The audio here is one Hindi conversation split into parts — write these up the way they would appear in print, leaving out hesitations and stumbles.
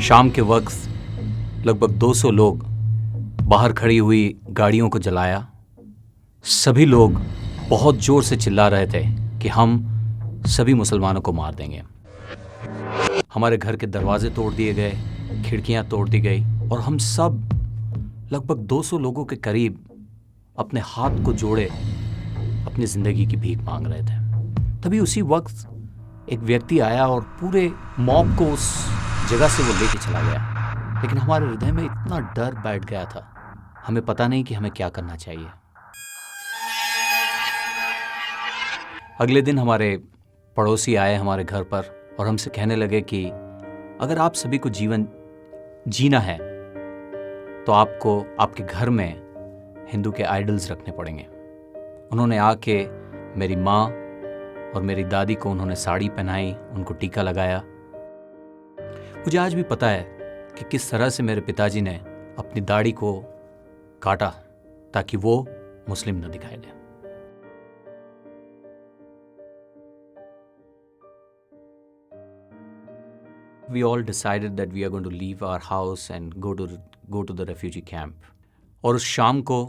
शाम के वक्त लगभग 200 लोग बाहर खड़ी हुई गाड़ियों को जलाया। सभी लोग बहुत जोर से चिल्ला रहे थे कि हम सभी मुसलमानों को मार देंगे। हमारे घर के दरवाजे तोड़ दिए गए, खिड़कियां तोड़ दी गई और हम सब लगभग 200 लोगों के करीब अपने हाथ को जोड़े अपनी ज़िंदगी की भीख मांग रहे थे। तभी उसी वक्त एक व्यक्ति आया और पूरे मॉब को उस जगह से वो लेके चला गया। लेकिन हमारे हृदय में इतना डर बैठ गया था, हमें पता नहीं कि हमें क्या करना चाहिए। अगले दिन हमारे पड़ोसी आए हमारे घर पर और हमसे कहने लगे कि अगर आप सभी को जीवन जीना है तो आपको आपके घर में हिंदू के आइडल्स रखने पड़ेंगे। उन्होंने आके मेरी माँ और मेरी दादी को उन्होंने साड़ी पहनाई, उनको टीका लगाया। मुझे आज भी पता है कि किस तरह से मेरे पिताजी ने अपनी दाढ़ी को काटा ताकि वो मुस्लिम न दिखाई दे। We all decided that we are going to leave our house and go to the refugee camp. और उस शाम को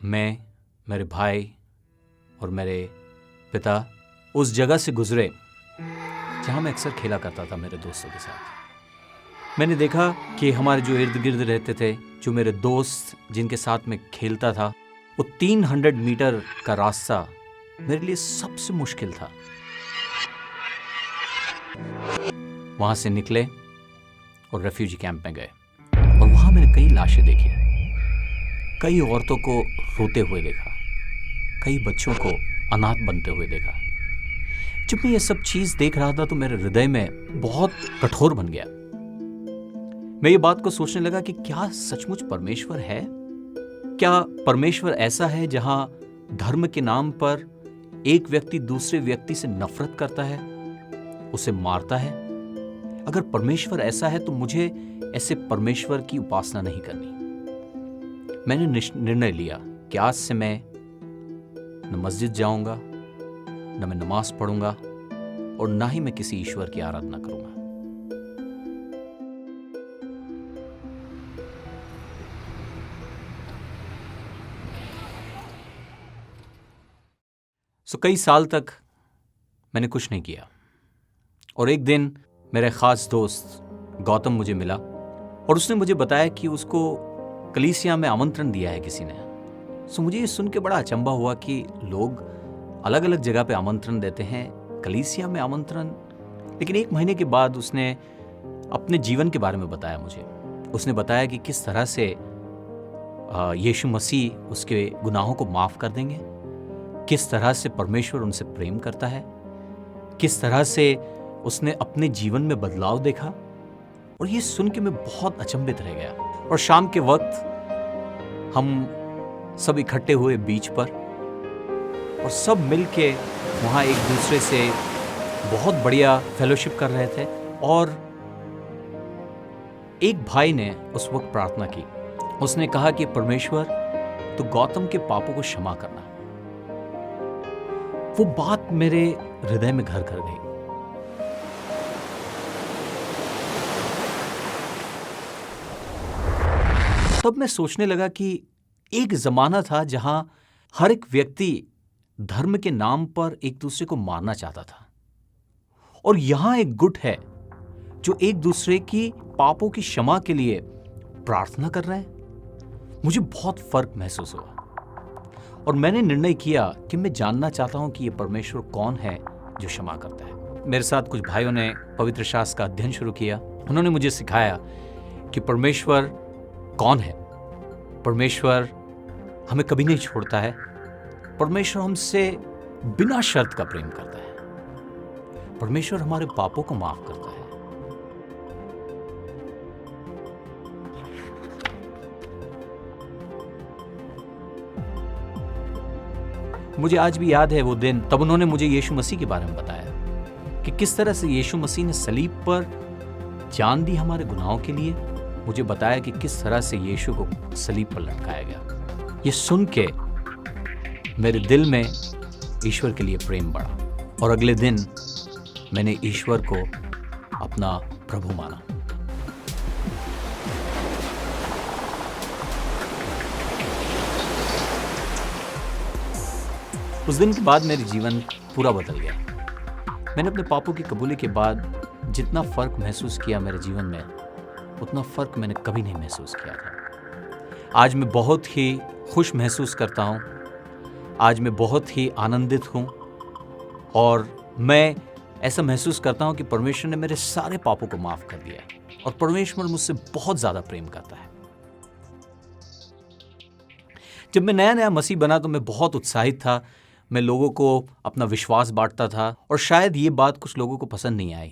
मैं, मेरे भाई और मेरे पिता उस जगह से गुजरे जहाँ मैं अक्सर खेला करता था मेरे दोस्तों के साथ। मैंने देखा कि हमारे जो इर्द गिर्द रहते थे, जो मेरे दोस्त जिनके साथ मैं खेलता था, वो 300 मीटर का रास्ता मेरे लिए सबसे मुश्किल था। वहाँ से निकले और रेफ्यूजी कैंप में गए और वहाँ मैंने कई लाशें देखी, कई औरतों को रोते हुए देखा, कई बच्चों को अनाथ बनते हुए देखा। जब मैं ये सब चीज़ देख रहा था तो मेरे हृदय में बहुत कठोर बन गया। मैं ये बात को सोचने लगा कि क्या सचमुच परमेश्वर है? क्या परमेश्वर ऐसा है जहां धर्म के नाम पर एक व्यक्ति दूसरे व्यक्ति से नफरत करता है, उसे मारता है? अगर परमेश्वर ऐसा है तो मुझे ऐसे परमेश्वर की उपासना नहीं करनी। मैंने निर्णय लिया कि आज से मैं न मस्जिद जाऊंगा, न मैं नमाज पढ़ूंगा और ना ही मैं किसी ईश्वर की आराधना करूंगा। कई साल तक मैंने कुछ नहीं किया और एक दिन मेरे खास दोस्त गौतम मुझे मिला और उसने मुझे बताया कि उसको कलीसिया में आमंत्रण दिया है किसी ने। मुझे ये सुन के बड़ा अचंभा हुआ कि लोग अलग अलग जगह पे आमंत्रण देते हैं, कलीसिया में आमंत्रण। लेकिन एक महीने के बाद उसने अपने जीवन के बारे में बताया मुझे। उसने बताया कि किस तरह से यीशु मसीह उसके गुनाहों को माफ़ कर देंगे, किस तरह से परमेश्वर उनसे प्रेम करता है, किस तरह से उसने अपने जीवन में बदलाव देखा। और ये सुन के मैं बहुत अचंभित रह गया। और शाम के वक्त हम सब इकट्ठे हुए बीच पर और सब मिलके वहाँ एक दूसरे से बहुत बढ़िया फेलोशिप कर रहे थे। और एक भाई ने उस वक्त प्रार्थना की। उसने कहा कि परमेश्वर, तो गौतम के पापों को क्षमा करना। वो बात मेरे हृदय में घर कर गई। तब मैं सोचने लगा कि एक जमाना था जहां हर एक व्यक्ति धर्म के नाम पर एक दूसरे को मारना चाहता था, और यहां एक गुट है जो एक दूसरे की पापों की क्षमा के लिए प्रार्थना कर रहे हैं। मुझे बहुत फर्क महसूस हुआ और मैंने निर्णय किया कि मैं जानना चाहता हूं कि यह परमेश्वर कौन है जो क्षमा करता है। मेरे साथ कुछ भाइयों ने पवित्र शास्त्र का अध्ययन शुरू किया। उन्होंने मुझे सिखाया कि परमेश्वर कौन है। परमेश्वर हमें कभी नहीं छोड़ता है। परमेश्वर हमसे बिना शर्त का प्रेम करता है। परमेश्वर हमारे पापों को माफ करता है। मुझे आज भी याद है वो दिन, तब उन्होंने मुझे यीशु मसीह के बारे में बताया कि किस तरह से यीशु मसीह ने सलीब पर जान दी हमारे गुनाहों के लिए। मुझे बताया कि किस तरह से यीशु को सलीब पर लटकाया गया। ये सुन के मेरे दिल में ईश्वर के लिए प्रेम बढ़ा और अगले दिन मैंने ईश्वर को अपना प्रभु माना। उस दिन के बाद मेरे जीवन पूरा बदल गया। मैंने अपने पापों की कबूली के बाद जितना फ़र्क महसूस किया मेरे जीवन में, उतना फ़र्क मैंने कभी नहीं महसूस किया था। आज मैं बहुत ही खुश महसूस करता हूँ, आज मैं बहुत ही आनंदित हूँ और मैं ऐसा महसूस करता हूँ कि परमेश्वर ने मेरे सारे पापों को माफ़ कर दिया है और परमेश्वर मुझसे बहुत ज़्यादा प्रेम करता है। जब मैं नया नया मसीह बना तो मैं बहुत उत्साहित था। मैं लोगों को अपना विश्वास बांटता था और शायद ये बात कुछ लोगों को पसंद नहीं आई।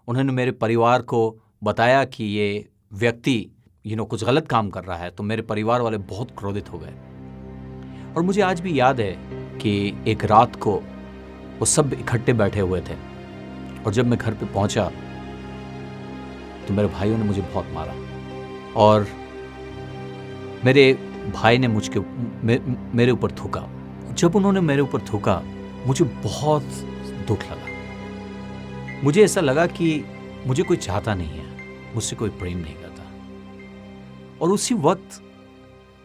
उन्होंने मेरे परिवार को बताया कि ये व्यक्ति कुछ गलत काम कर रहा है, तो मेरे परिवार वाले बहुत क्रोधित हो गए। और मुझे आज भी याद है कि एक रात को वो सब इकट्ठे बैठे हुए थे और जब मैं घर पे पहुंचा तो मेरे भाइयों ने मुझे बहुत मारा और मेरे भाई ने मेरे ऊपर थूका। जब उन्होंने मेरे ऊपर थूका मुझे बहुत दुख लगा। मुझे ऐसा लगा कि मुझे कोई चाहता नहीं है, मुझसे कोई प्रेम नहीं करता। और उसी वक्त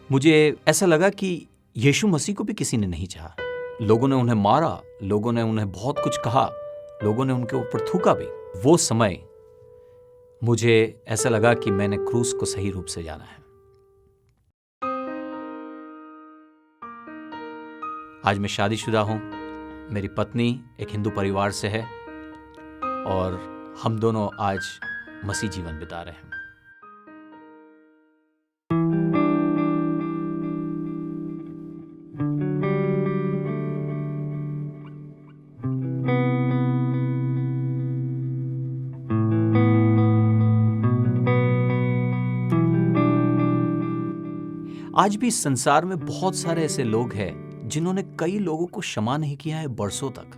मुझे ऐसा लगा कि यीशु मसीह को भी किसी ने नहीं चाहा। लोगों ने उन्हें मारा, लोगों ने उन्हें बहुत कुछ कहा, लोगों ने उनके ऊपर थूका भी। वो समय मुझे ऐसा लगा कि मैंने क्रूस को सही रूप से जाना है। आज मैं शादीशुदा हूं, मेरी पत्नी एक हिंदू परिवार से है और हम दोनों आज मसीह जीवन बिता रहे हैं। आज भी इस संसार में बहुत सारे ऐसे लोग हैं जिन्होंने कई लोगों को क्षमा नहीं किया है बरसों तक,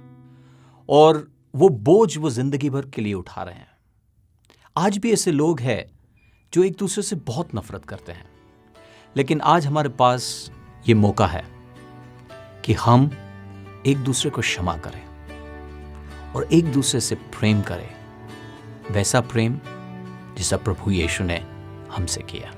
और वो बोझ वो जिंदगी भर के लिए उठा रहे हैं। आज भी ऐसे लोग हैं जो एक दूसरे से बहुत नफरत करते हैं, लेकिन आज हमारे पास ये मौका है कि हम एक दूसरे को क्षमा करें और एक दूसरे से प्रेम करें, वैसा प्रेम जैसा प्रभु यीशु ने हमसे किया।